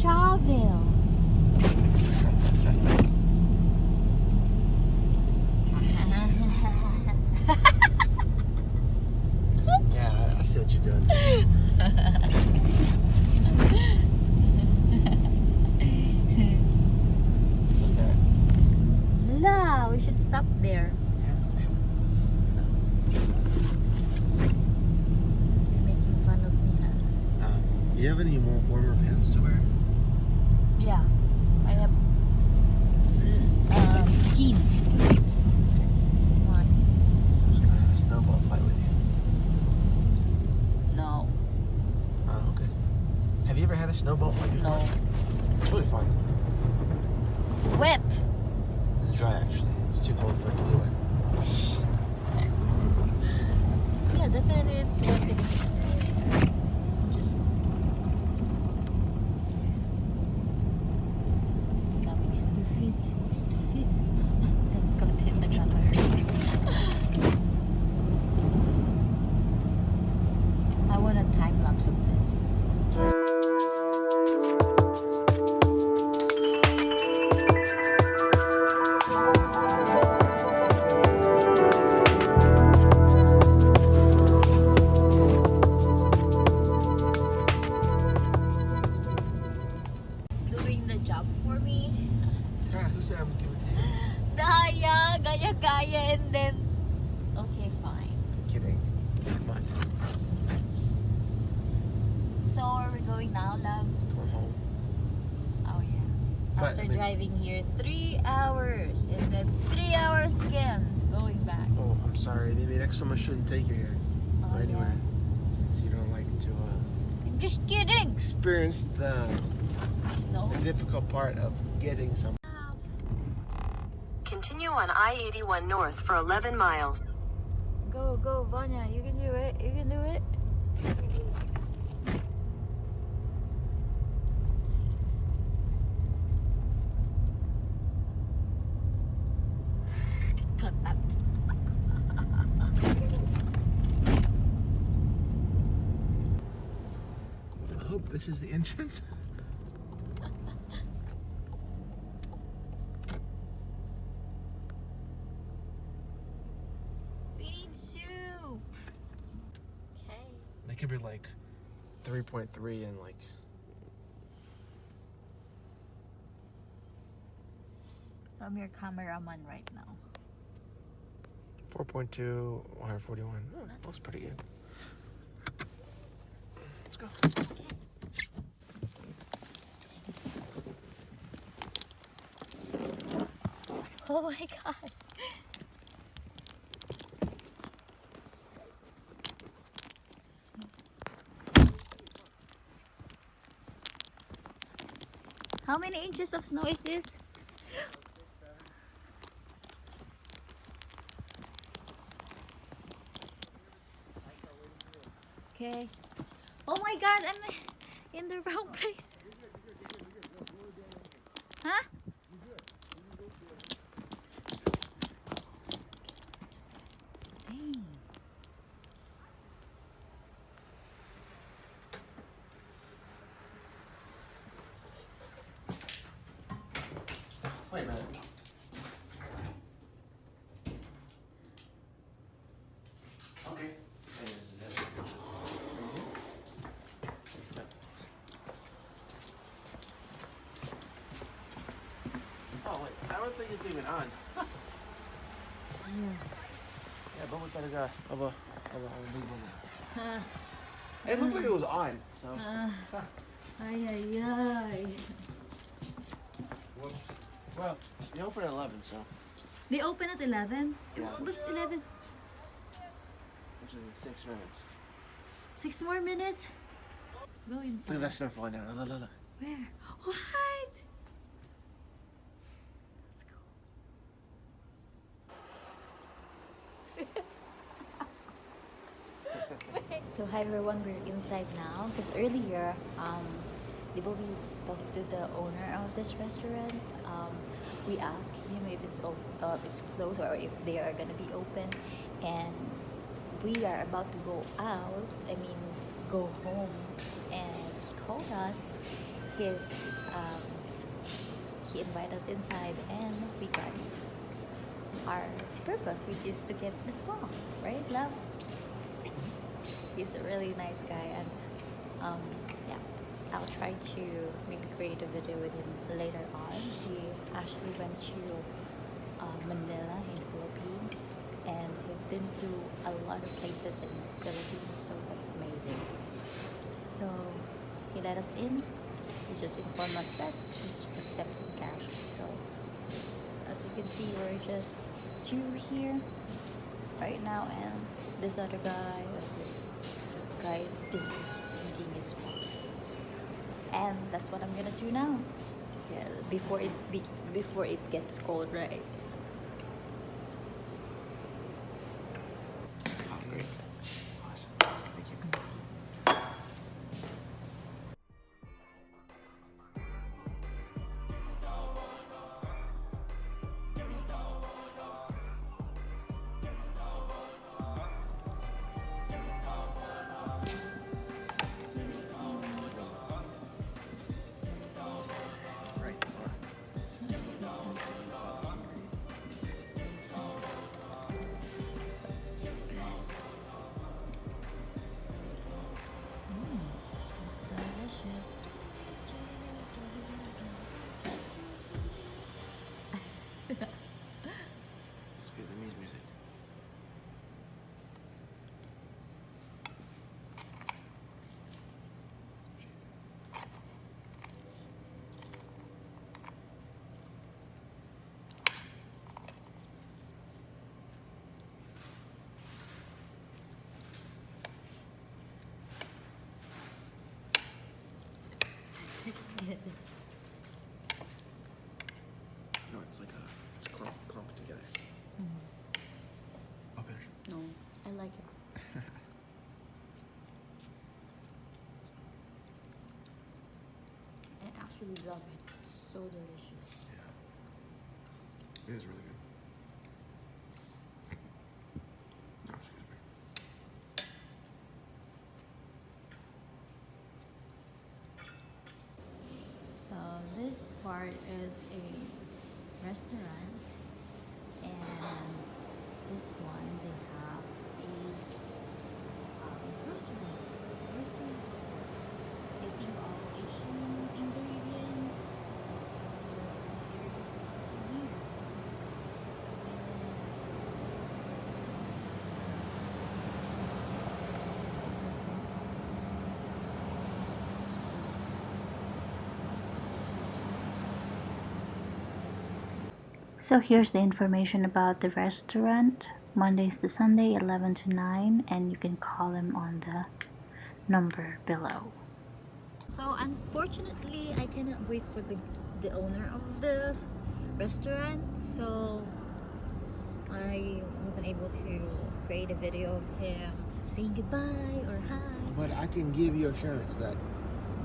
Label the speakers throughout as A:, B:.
A: shovel.
B: Yeah, I see what you're doing.
A: La, we should stop there. You're making fun of me, huh?
B: You have any more warmer pants to wear?
A: Yeah, I have jeans. What?
B: So I was gonna have a snowball fight with you.
A: No.
B: Oh, okay. Have you ever had a snowball fight before?
A: No.
B: It's really fun.
A: It's wet.
B: It's dry actually. It's too cold for it to be wet.
A: Yeah, definitely it's wet because it's just becoming stupid. Then comes in the color. I want a time lapse of this. Gaya, and then okay, fine.
B: Kidding. Come on.
A: So where are we going now, love?
B: Going home.
A: Oh yeah.
B: But,
A: After
B: I mean,
A: driving here 3 hours and then 3 hours again going back.
B: Oh, I'm sorry. Maybe next time I shouldn't take you here or anywhere, since you don't like to
A: I'm just kidding.
B: experience the
A: Snow.
B: difficult part of getting somewhere.
C: Continue on I-81 north for 11 miles.
A: Go, Vanya. You can do it. You can do it. Cut that.
B: I hope this is the entrance.
A: Soup. Okay.
B: They could be like 3.3 and like.
A: So I'm your cameraman right now.
B: 4.2, 141. Oh, that looks pretty good. Let's go.
A: Oh my god. How many inches of snow is this? Okay. Oh my god, I'm in the wrong place. Huh? Dang.
B: Wait a minute. Okay. Oh wait, I don't think it's even on. Yeah, but we gotta go. It looked like it was on, so.
A: Ay, ay, ay.
B: Well, you open at 11, so.
A: They open at 11?
B: Yeah.
A: What's 11?
B: Which is in 6 minutes.
A: 6 more minutes? Go inside.
B: Look at that snow falling down. Look, look, look.
A: Where? What? Let's go. So hi everyone, we're inside now because earlier we talked to the owner of this restaurant. We asked him if it's closed or if they are gonna be open, and we are about to go out. I mean, go home, and he called us his um, he invited us inside, and we got our purpose, which is to get the phone, right, love? He's a really nice guy, and yeah, I'll try to maybe create a video with him later on. He actually went to Manila in Philippines, and he's been to a lot of places in Philippines, so that's amazing. So he let us in. He just informed us that he's just accepting cash. So as you can see, we're just two here right now, and this other guy, this guy is busy eating his phone. And that's what I'm gonna do now. Yeah, before it gets cold, right?
B: Oh, great. Awesome. Thank you. Right.
A: Looks delicious.
B: It's Vietnamese music. No, it's like it's clumped together. I'll finish.
A: No, I like it. I actually love it. It's so delicious.
B: Yeah. It is really good. Oh, excuse me.
A: So this part is a restaurant, and this one they have a grocery store. I think all Asian ingredients. Here. So here's the information about the restaurant. Mondays to Sunday, 11 to 9, and you can call them on the number below. So unfortunately, I cannot wait for the owner of the restaurant, so I wasn't able to create a video of him saying goodbye or hi.
B: But I can give you assurance that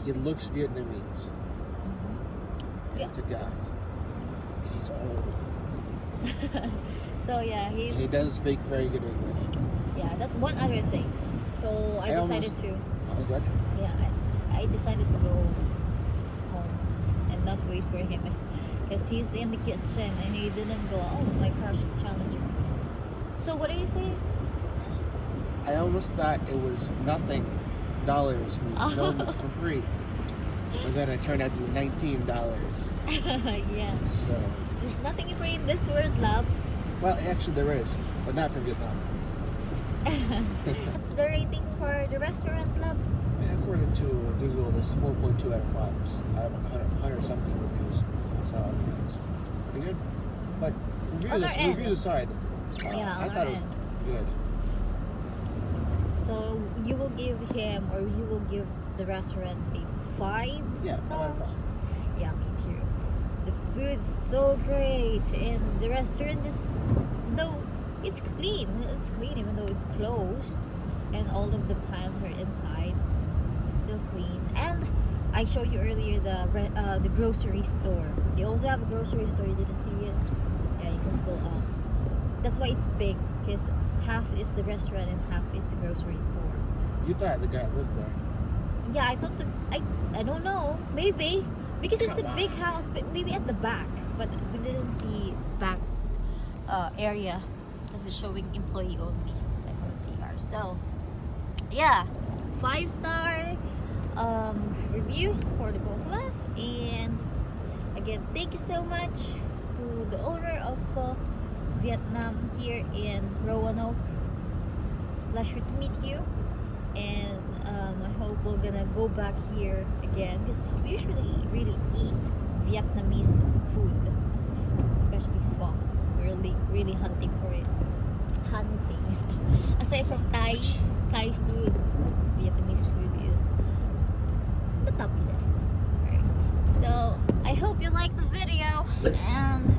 B: he looks Vietnamese. And
A: Yeah.
B: it's a guy. And he's old.
A: So yeah,
B: He does speak very good English.
A: yeah, that's one other thing. So I decided to
B: Oh, good.
A: yeah, I decided to go home and not wait for him because he's in the kitchen and he didn't go. Oh my gosh, challenger. So what do you say?
B: I almost thought it was nothing. Dollars means no for free. But then it turned out to be $19.
A: Yeah,
B: So,
A: there's nothing free in this world, love.
B: well, actually there is, but not for Vietnam.
A: What's the ratings for the restaurant, love?
B: And according to Google, this is 4.2 out of 5 out of 100 something reviews. So, I mean, it's pretty good. But
A: On our end.
B: reviews aside,
A: Yeah, on
B: I
A: our
B: thought it was
A: end.
B: good.
A: So you will give him, or you will give the restaurant a 5
B: Yeah, 5 out of
A: stars? Yeah, me too. The food's so great, and the restaurant is, though it's clean even though it's closed, and all of the plants are inside. It's still clean. And I showed you earlier the grocery store. They also have a grocery store. You didn't see it? Yeah, you can scroll up. That's why it's big, because half is the restaurant and half is the grocery store.
B: You thought the guy lived there.
A: Yeah, I thought I don't know, maybe because it's
B: Come
A: a big
B: on.
A: house, but maybe at the back. But we didn't see back area because it's showing employee only. So I don't see her. So yeah, 5-star review for the both of us. And again, thank you so much to the owner of Vietnam here in Roanoke. It's a pleasure to meet you, and I hope we're gonna go back here again because we usually really eat Vietnamese food, especially pho. We're really hunting for it. Hunting. Aside from Thai food, Vietnamese food is the top list. Alright. So I hope you like the video, and